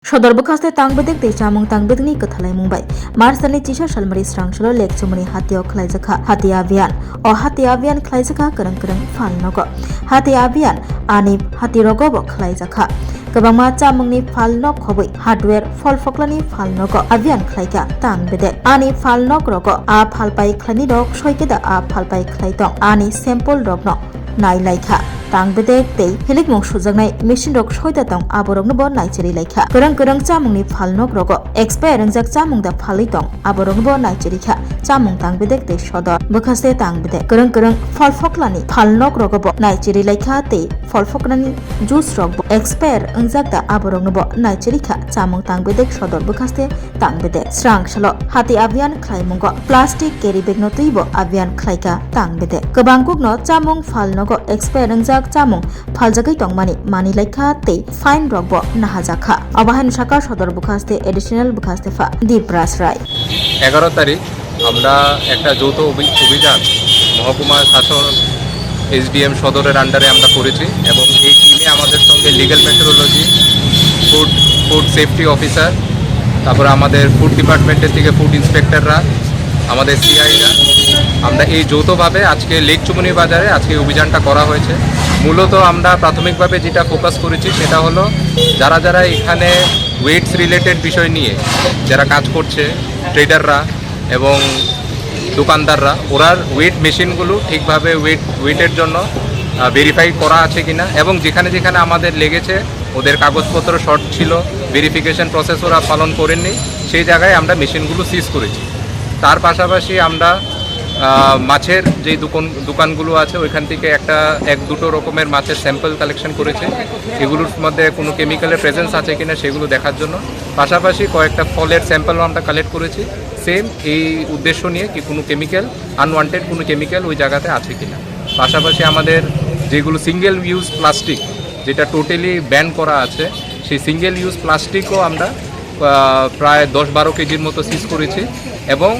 Sodor bekas te tang bedek te chamung tang bedek ni kathalai mumbai. Mars ni chisha shalmari strangshalo lek chumani hatio khlai jakha hati avian o hati avian khlai jakha kereng fal nogo. Hati avian ani hati rogo bo khlai jakha. Kabangma chamung ni fal nok khoboi hardware fol foklani fal nogo avian khlaika tang bedek. Ani fal nok rogo a fal pai khlani rok soikeda a fal pai khlai tong ani sample rok no nai laika. Tang bedek te helik mong sujaknai machine rok soida tong aborok no bo naicheri laika kereng chamung ni phal nok rogo expert engjak chamung da phali tong aborok no bo naicheri kha chamung tang bedek te sodor bokhaste tang bedek kereng phal foklani phal nok rogo bo naicheri laika te phal foklani juice rok bo expert engjak da aborok no bo naicheri kha chamung tang bedek sodor bokhaste tang bedek srang shalo hati avian khlai mungo plastic carry bag no tuibo avian khlaika tang bedek kabangkuk no chamung phal nogo expert engjak chamung phaljagai tongmani mani laika te fine rokbo nahajakha abahan shaka sodor bukhaste additional bukhaste fa Deepraj রায় 11 তারিখ আমরা একটা যৌথ অভিযান মহকুমা শাসন SDM সদরের আন্ডারে আমরা করেছি এবং এই টিমে আমাদের সঙ্গে legal metrology food safety officer তারপরে আমাদের ফুড ডিপার্টমেন্টের থেকে ফুড ইন্সপেক্টররা আমাদের সিআইরা আমরা এই যৌথভাবে আজকে লেক চুমনি বাজারে আজকে অভিযানটা করা হয়েছে। মূলত আমরা প্রাথমিকভাবে যেটা ফোকাস করেছি সেটা হলো যারা এখানে ওয়েটস রিলেটেড বিষয় নিয়ে যারা কাজ করছে ট্রেডাররা এবং দোকানদাররা ওরার ওয়েট মেশিনগুলো ঠিকভাবে ওয়েটের জন্য ভেরিফাই করা আছে কিনা এবং যেখানে আমাদের লেগেছে ওদের কাগজপত্র শর্ট ছিল ভেরিফিকেশন প্রসেস ওরা পালন করেননি সেই জায়গায় আমরা মেশিনগুলো সিজ করেছি। তার পাশাপাশি আমরা মাছের যে দোকানগুলো আছে ওইখান থেকে এক দুটো রকমের মাছের স্যাম্পল কালেকশন করেছে এগুলোর মধ্যে কোনো কেমিক্যালের প্রেজেন্স আছে কিনা সেগুলো দেখার জন্য। পাশাপাশি কয়েকটা ফলের স্যাম্পলও আমরা কালেক্ট করেছি সেম এই উদ্দেশ্য নিয়ে কি কোনো কেমিক্যাল আনওয়ান্টেড কোনো কেমিক্যাল ওই জায়গাতে আছে কিনা। পাশাপাশি আমাদের যেগুলো সিঙ্গেল ইউজ প্লাস্টিক যেটা টোটালি ব্যান করা আছে সেই সিঙ্গেল ইউজ প্লাস্টিকও আমরা প্রায় 10-12 কেজির মতো সিজ করেছি এবং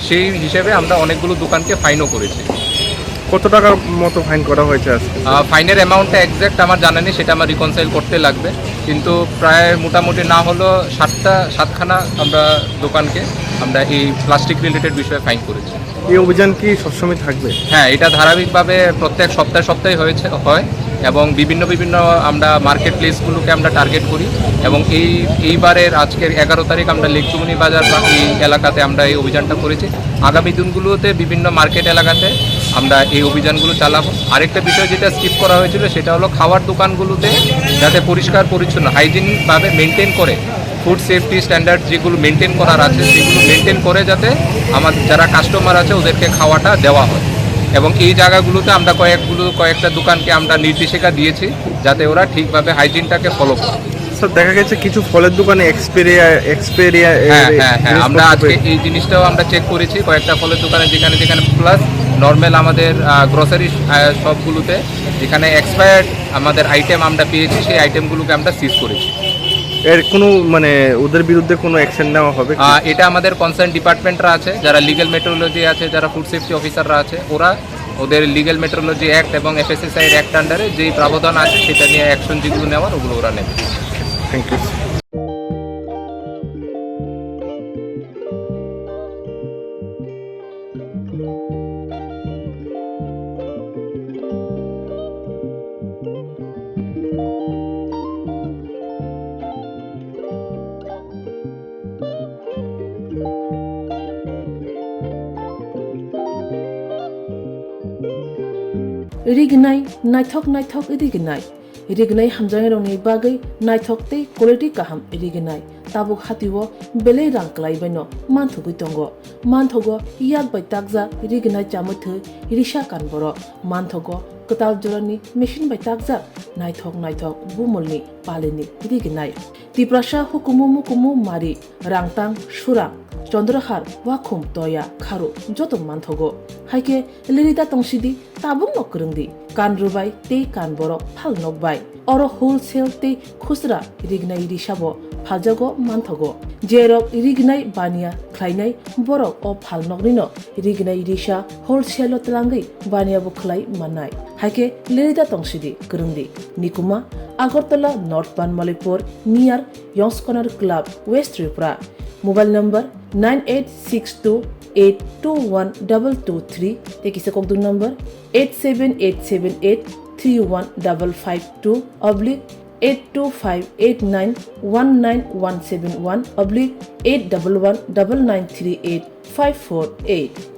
সেই হিসেবে আমরা অনেকগুলো দোকানকে ফাইনও করেছি। কত টাকার মতো ফাইন করা হয়েছে আজকে? ফাইনের অ্যামাউন্টটা এক্স্যাক্ট আমার জানা নেই, সেটা আমার রিকনসাইল করতে লাগবে, কিন্তু প্রায় মোটামুটি না হলো 7খানা আমরা দোকানকে আমরা এই প্লাস্টিক রিলেটেড বিষয়ে ফাইন করেছি। এই অভিযান কি সবসময় থাকবে? হ্যাঁ, এটা ধারাবাহিকভাবে প্রত্যেক সপ্তাহে হয় এবং বিভিন্ন আমরা মার্কেট প্লেসগুলোকে আমরা টার্গেট করি এবং এইবারের আজকের 11 তারিখ আমরা লেক চুমনি বাজার বাকি এলাকাতে আমরা এই অভিযানটা করেছি। আগামী দিনগুলোতে বিভিন্ন মার্কেট এলাকাতে আমরা এই অভিযানগুলো চালাবো। আরেকটা বিষয় যেটা স্কিপ করা হয়েছিল সেটা হলো খাওয়ার দোকানগুলোতে যাতে পরিষ্কার পরিচ্ছন্ন হাইজিনভাবে মেনটেন করে ফুড সেফটি স্ট্যান্ডার্ড যেগুলো মেনটেন করার আছে সেগুলো মেনটেন করে যাতে আমার যারা কাস্টমার আছে ওদেরকে খাওয়াটা দেওয়া হয় এবং এই জায়গাগুলোতে আমরা কয়েকটা দোকানকে আমরা নির্দেশিকা দিয়েছি যাতে ওরা ঠিকভাবে হাইজিনটাকে ফলো করে। স্যার, দেখা গেছে কিছু ফলের দোকানে এক্সপেরিয়া হ্যাঁ, আমরা আজকে এই জিনিসটাও আমরা চেক করেছি কয়েকটা ফলের দোকানে যেখানে প্লাস নর্মাল আমাদের গ্রসারি শপগুলোতে যেখানে এক্সপায়ার্ড আমাদের আইটেম আমরা পেয়েছি সেই আইটেমগুলোকে আমরা সিজ করেছি। এর কোনো ওদের বিরুদ্ধে কোনো অ্যাকশন নেওয়া হবে? এটা আমাদের কনসার্ন ডিপার্টমেন্টরা আছে, যারা লিগ্যাল মেট্রোলজি আছে, যারা ফুড সেফটি অফিসাররা আছে, ওরা ওদের লিগ্যাল মেট্রোলজি অ্যাক্ট এবং এফএসএসআই অ্যাক্ট আন্ডারে যেই প্রাবধান আছে সেটা নিয়ে অ্যাকশন যেগুলো নেওয়ার ওগুলো ওরা নেবে। Thank you. Rignai naithok rignai hamjang roni bagai naithok te quality kaham rignai tabuk hatiwo belei rang klai baino manthugui tongo manthogo yak bai takja rignai chamuthu risha kanboro manthogo katal jorani machine bai takja naithok bumulni palini rignai tiprasha hukumu mari rangtang surang চন্দ্রহার ওয়াখুম তয়া খারু যত মানথগো হাইকে লিরিদা তংসিদি তাবুং নকরংদি কান রুবাই তে কান বড় ফাল নকবাই or wholesale তে খুচরা রিগনাই রিসাবো ফালজাগো মানথগো जेरक रिगनाय बानिया ख्लायनाय बरक अ फालनगनिनो रिगनाय रिसा wholesale तलांगै बानियाबो ख्लाय मानाय हाइके लिरिदा तंसिदि गरुंदी निकुमा Agartala north Banamalipur near young's corner club west Tripura mobile number 9862821223 तेकिसे कोकदुं नंबर 87878831552 /82589191718119938548548